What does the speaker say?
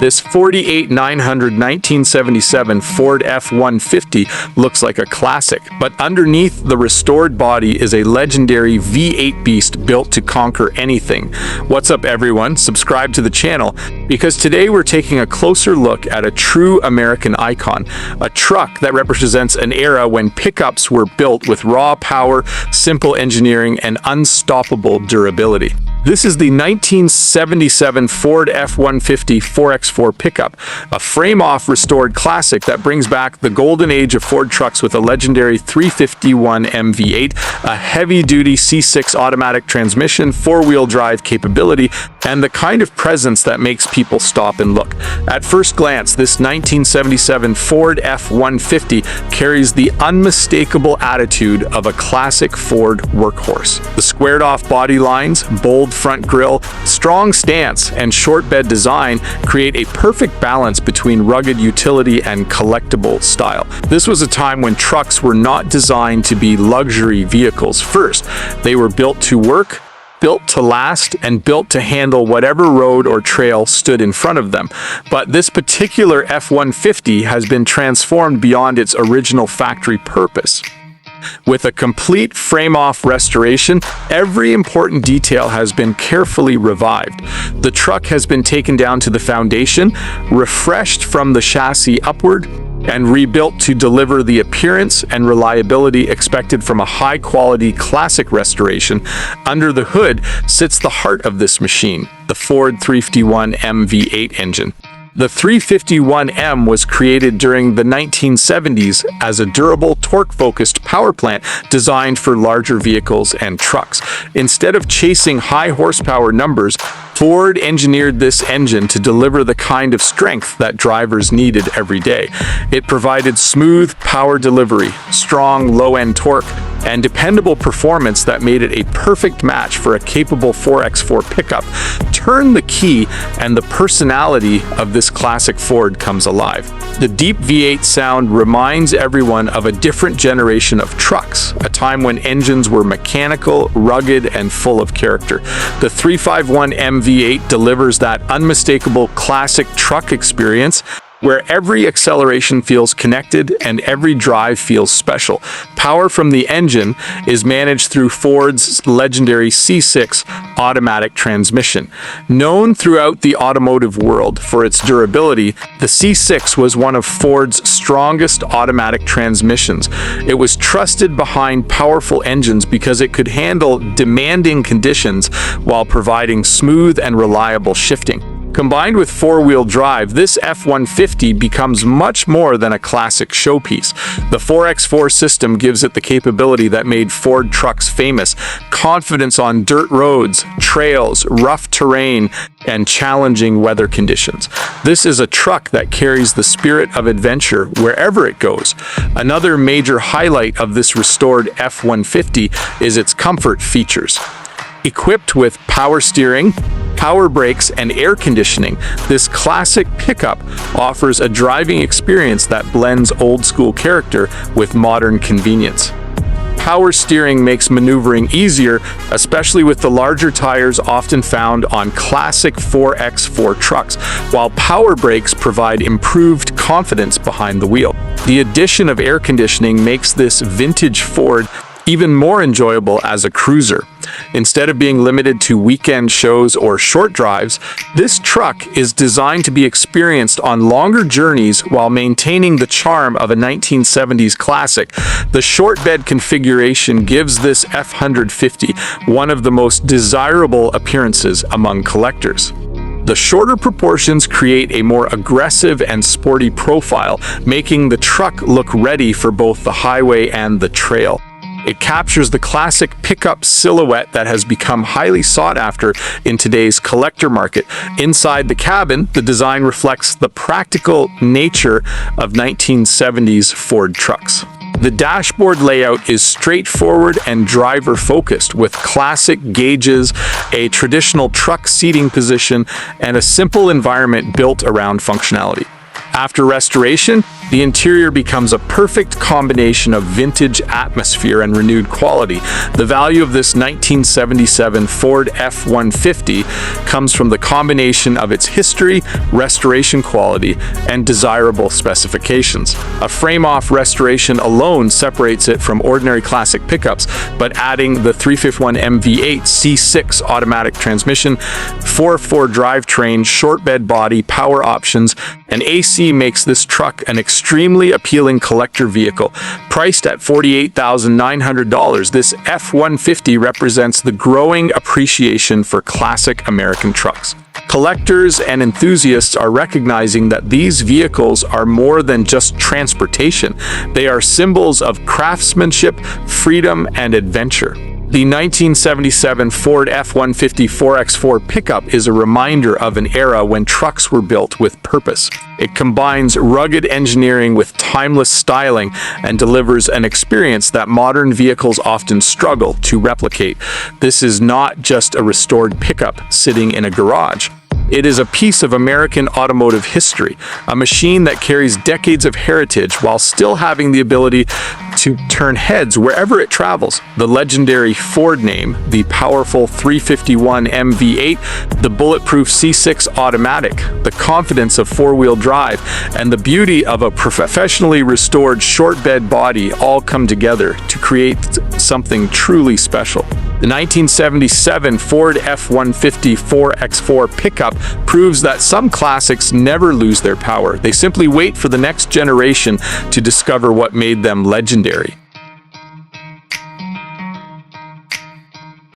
This 48-900 1977 Ford F-150 looks like a classic, but underneath the restored body is a legendary V8 beast built to conquer anything. What's up, everyone? Subscribe to the channel, because today we're taking a closer look at a true American icon, a truck that represents an era when pickups were built with raw power, simple engineering, and unstoppable durability. This is the 1977 Ford F-150 4x4 pickup, a frame-off restored classic that brings back the golden age of Ford trucks with a legendary 351M V8, a heavy-duty C6 automatic transmission, four-wheel drive capability, and the kind of presence that makes people stop and look. At first glance, this 1977 Ford F-150 carries the unmistakable attitude of a classic Ford workhorse. The squared-off body lines, bold front grille, strong stance, and short bed design create a perfect balance between rugged utility and collectible style. This was a time when trucks were not designed to be luxury vehicles first. They were built to work, built to last, and built to handle whatever road or trail stood in front of them. But this particular F-150 has been transformed beyond its original factory purpose. With a complete frame-off restoration, every important detail has been carefully revived. The truck has been taken down to the foundation, refreshed from the chassis upward, and rebuilt to deliver the appearance and reliability expected from a high-quality classic restoration. Under the hood sits the heart of this machine, the Ford 351M V8 engine. The 351M was created during the 1970s as a durable, torque-focused power plant designed for larger vehicles and trucks. Instead of chasing high horsepower numbers, Ford engineered this engine to deliver the kind of strength that drivers needed every day. It provided smooth power delivery, strong low-end torque, and dependable performance that made it a perfect match for a capable 4x4 pickup. Turn the key and the personality of this classic Ford comes alive. The deep V8 sound reminds everyone of a different generation of trucks, a time when engines were mechanical, rugged, and full of character. The 351M V8 delivers that unmistakable classic truck experience, where every acceleration feels connected and every drive feels special. Power from the engine is managed through Ford's legendary C6 automatic transmission. Known throughout the automotive world for its durability, the C6 was one of Ford's strongest automatic transmissions. It was trusted behind powerful engines because it could handle demanding conditions while providing smooth and reliable shifting. Combined with four-wheel drive, this F-150 becomes much more than a classic showpiece. The 4x4 system gives it the capability that made Ford trucks famous: confidence on dirt roads, trails, rough terrain, and challenging weather conditions. This is a truck that carries the spirit of adventure wherever it goes. Another major highlight of this restored F-150 is its comfort features. Equipped with power steering, power brakes, and air conditioning, this classic pickup offers a driving experience that blends old-school character with modern convenience. Power steering makes maneuvering easier, especially with the larger tires often found on classic 4x4 trucks, while power brakes provide improved confidence behind the wheel. The addition of air conditioning makes this vintage Ford even more enjoyable as a cruiser. Instead of being limited to weekend shows or short drives, this truck is designed to be experienced on longer journeys while maintaining the charm of a 1970s classic. The short bed configuration gives this F-150 one of the most desirable appearances among collectors. The shorter proportions create a more aggressive and sporty profile, making the truck look ready for both the highway and the trail. It captures the classic pickup silhouette that has become highly sought after in today's collector market. Inside the cabin, the design reflects the practical nature of 1970s Ford trucks. The dashboard layout is straightforward and driver-focused, with classic gauges, a traditional truck seating position, and a simple environment built around functionality. After restoration, the interior becomes a perfect combination of vintage atmosphere and renewed quality. The value of this 1977 Ford F-150 comes from the combination of its history, restoration quality, and desirable specifications. A frame-off restoration alone separates it from ordinary classic pickups, but adding the 351M V8 C6 automatic transmission, 4-4 drivetrain, short bed body, power options, and AC makes this truck an extremely appealing collector vehicle. Priced at $48,900, this F-150 represents the growing appreciation for classic American trucks. Collectors and enthusiasts are recognizing that these vehicles are more than just transportation. They are symbols of craftsmanship, freedom, and adventure. The 1977 Ford F-150 4x4 pickup is a reminder of an era when trucks were built with purpose. It combines rugged engineering with timeless styling and delivers an experience that modern vehicles often struggle to replicate. This is not just a restored pickup sitting in a garage. It is a piece of American automotive history, a machine that carries decades of heritage while still having the ability to turn heads wherever it travels. The legendary Ford name, the powerful 351M V8, the bulletproof C6 automatic, the confidence of four-wheel drive, and the beauty of a professionally restored short bed body all come together to create something truly special. The 1977 Ford F-150 4x4 pickup proves that some classics never lose their power. They simply wait for the next generation to discover what made them legendary.